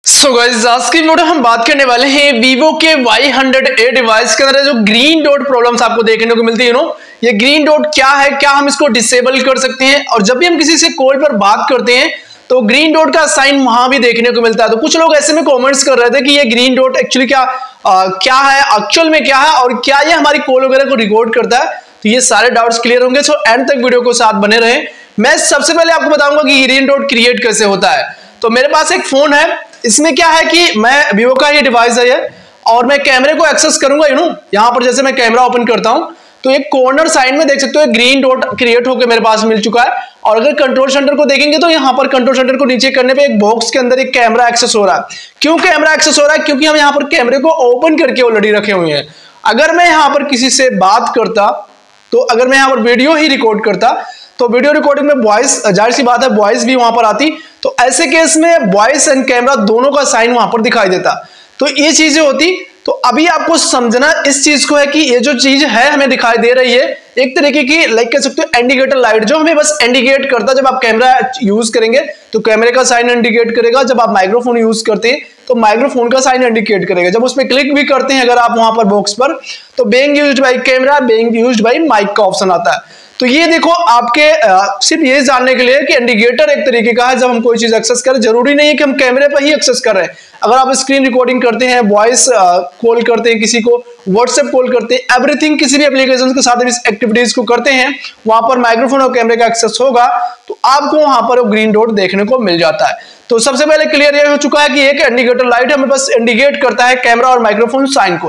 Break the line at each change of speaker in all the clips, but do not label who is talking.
So guys आज की video हम बात करने वाले हैं Vivo के Y100A डिवाइस के अंदर जो ग्रीन डॉट प्रॉब्लम्स आपको देखने को मिलती है ये ग्रीन डॉट क्या है, क्या हम इसको डिसेबल कर सकते हैं। और जब भी हम किसी से कॉल पर बात करते हैं तो ग्रीन डॉट का साइन वहां भी देखने को मिलता है। तो कुछ लोग ऐसे में कमेंट्स कर रहे थे कि ये ग्रीन डॉट एक्चुअली क्या है, एक्चुअल में क्या है और क्या ये हमारी कॉल वगैरह को रिकॉर्ड करता है। तो ये सारे डाउट्स क्लियर होंगे, सो एंड तक वीडियो को साथ बने रहें। मैं सबसे पहले आपको बताऊंगा कि ग्रीन डॉट क्रिएट कैसे होता है। तो मेरे पास एक फोन है, इसमें क्या है कि मैं Vivo का ये डिवाइस है ये, और मैं कैमरे को एक्सेस करूंगा यहाँ पर जैसे मैं कैमरा ओपन करता हूं तो एक कॉर्नर साइड में देख सकते हो ग्रीन डॉट क्रिएट होकर मेरे पास मिल चुका है। और अगर कंट्रोल सेंटर को देखेंगे तो यहाँ पर कंट्रोल सेंटर को नीचे करने पे एक बॉक्स के अंदर एक कैमरा एक्सेस हो रहा है। क्यों कैमरा एक्सेस हो रहा है? क्योंकि हम यहाँ पर कैमरे को ओपन करके ऑलरेडी रखे हुए हैं। अगर मैं यहाँ पर किसी से बात करता, तो अगर मैं यहाँ पर वीडियो ही रिकॉर्ड करता तो वीडियो रिकॉर्डिंग में वॉइस, जाहिर सी बात है वॉइस भी वहां पर आती, तो ऐसे केस में वॉइस एंड कैमरा दोनों का साइन वहां पर दिखाई देता। तो ये चीजें होती। तो अभी आपको समझना इस चीज को है कि ये जो चीज है हमें दिखाई दे रही है एक तरीके की लाइक कह सकते हो इंडिकेटर लाइट, जो हमें बस इंडिकेट करता है। जब आप कैमरा यूज करेंगे तो कैमरे का साइन इंडिकेट करेगा, जब आप माइक्रोफोन यूज करते हैं तो माइक्रोफोन का साइन इंडिकेट करेगा। जब उस पर क्लिक भी करते हैं अगर आप वहां पर बॉक्स पर, तो being used by camera, being used by mic का ऑप्शन आता है। तो ये देखो आपके सिर्फ ये जानने के लिए कि इंडिकेटर एक तरीके का है जब हम कोई चीज एक्सेस करें। जरूरी नहीं है कि हम कैमरे पर ही एक्सेस कर रहे हैं। अगर आप स्क्रीन रिकॉर्डिंग करते हैं, वॉइस कॉल करते हैं, किसी को व्हाट्सएप कॉल करते हैं, एवरीथिंग किसी भी एप्लीकेशन के साथ इस एक्टिविटीज को करते हैं, वहां पर माइक्रोफोन और कैमरे का एक्सेस होगा तो आपको वहां पर ग्रीन डॉट देखने को मिल जाता है। तो सबसे पहले क्लियर ये हो चुका है कि एक इंडिकेटर लाइट हमें बस इंडिकेट करता है कैमरा और माइक्रोफोन साइन को।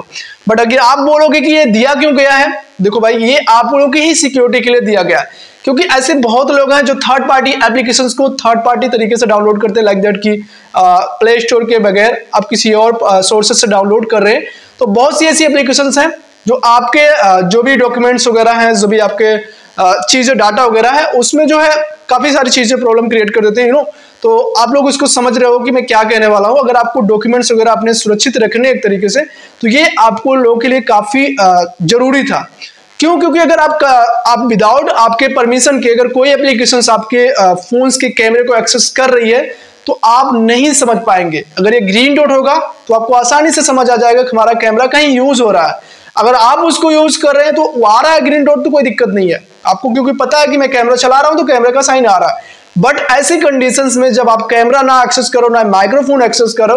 बट अगर आप बोलोगे कि ये दिया क्यों गया है, देखो भाई ये आप लोगों की ही सिक्योरिटी के लिए दिया गया है। क्योंकि ऐसे बहुत लोग हैं जो थर्ड पार्टी एप्लीकेशंस को थर्ड पार्टी तरीके से डाउनलोड करते हैं, लाइक दैट की प्ले स्टोर के बगैर आप किसी और सोर्सेज से डाउनलोड कर रहे हैं। तो बहुत सी ऐसी एप्लीकेशंस हैं जो आपके जो भी डॉक्यूमेंट्स वगैरह हैं, जो भी आपके चीजें डाटा वगैरह है, उसमें जो है काफी सारी चीजें प्रॉब्लम क्रिएट कर देते हैं। तो आप लोग इसको समझ रहे हो कि मैं क्या कहने वाला हूं। अगर आपको डॉक्यूमेंट्स वगैरह अपने सुरक्षित रखने एक तरीके से, तो ये आपको लोगों के लिए काफी जरूरी था। क्यों? क्योंकि अगर आप विदाउट आपके परमिशन के अगर कोई एप्लीकेशंस आपके फोन्स के कैमरे को एक्सेस कर रही है तो आप नहीं समझ पाएंगे। अगर ये ग्रीन डॉट होगा तो आपको आसानी से समझ आ जाएगा कि हमारा कैमरा कहीं यूज हो रहा है। अगर आप उसको यूज कर रहे हैं तो वो आ रहा है ग्रीन डॉट तो कोई दिक्कत नहीं है आपको, क्योंकि पता है कि मैं कैमरा चला रहा हूं तो कैमरे का साइन आ रहा है। बट ऐसी कंडीशंस में जब आप कैमरा ना एक्सेस करो ना माइक्रोफोन एक्सेस करो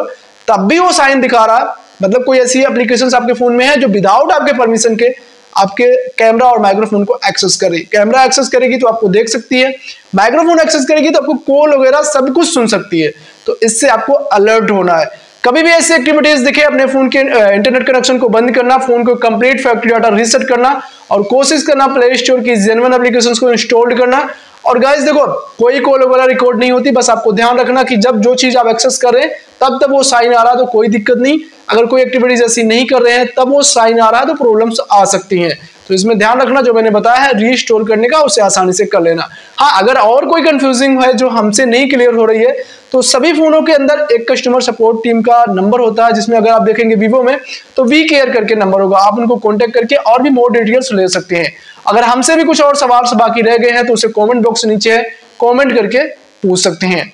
तब भी वो साइन दिखा रहा है, मतलब कोई ऐसी एप्लीकेशंस आपके फोन में है जो विदाउट आपके परमिशन के आपके कैमरा और माइक्रोफोन को एक्सेस कर रही है। कैमरा एक्सेस करेगी तो आपको देख सकती है, माइक्रोफोन एक्सेस करेगी तो आपको कॉल वगैरह सब कुछ सुन सकती है। तो इससे आपको अलर्ट होना है। कभी भी ऐसी एक्टिविटीज दिखे अपने फोन के इंटरनेट कनेक्शन को बंद करना, फोन को कंप्लीट फैक्ट्री डाटा रीसेट करना और कोशिश करना प्ले स्टोर की जेन्युइन एप्लीकेशंस को इंस्टॉल करना। और गाइस देखो कोई कॉल वगैरह रिकॉर्ड नहीं होती, बस आपको ध्यान रखना कि जब जो चीज आप एक्सेस कर रहे हैं तब वो साइन आ रहा है तो कोई दिक्कत नहीं। अगर कोई एक्टिविटीज ऐसी नहीं कर रहे हैं तब वो साइन आ रहा है तो प्रॉब्लम्स आ सकती हैं। तो इसमें ध्यान रखना, जो मैंने बताया है रीस्टोर करने का, उसे आसानी से कर लेना। हाँ, अगर और कोई कंफ्यूजिंग है जो हमसे नहीं क्लियर हो रही है तो सभी फोनों के अंदर एक कस्टमर सपोर्ट टीम का नंबर होता है, जिसमें अगर आप देखेंगे Vivo में तो वी केयर करके नंबर होगा। आप उनको कॉन्टेक्ट करके और भी मोर डिटेल्स ले सकते हैं। अगर हमसे भी कुछ और सवाल बाकी रह गए हैं तो उसे कॉमेंट बॉक्स नीचे है, कॉमेंट करके पूछ सकते हैं।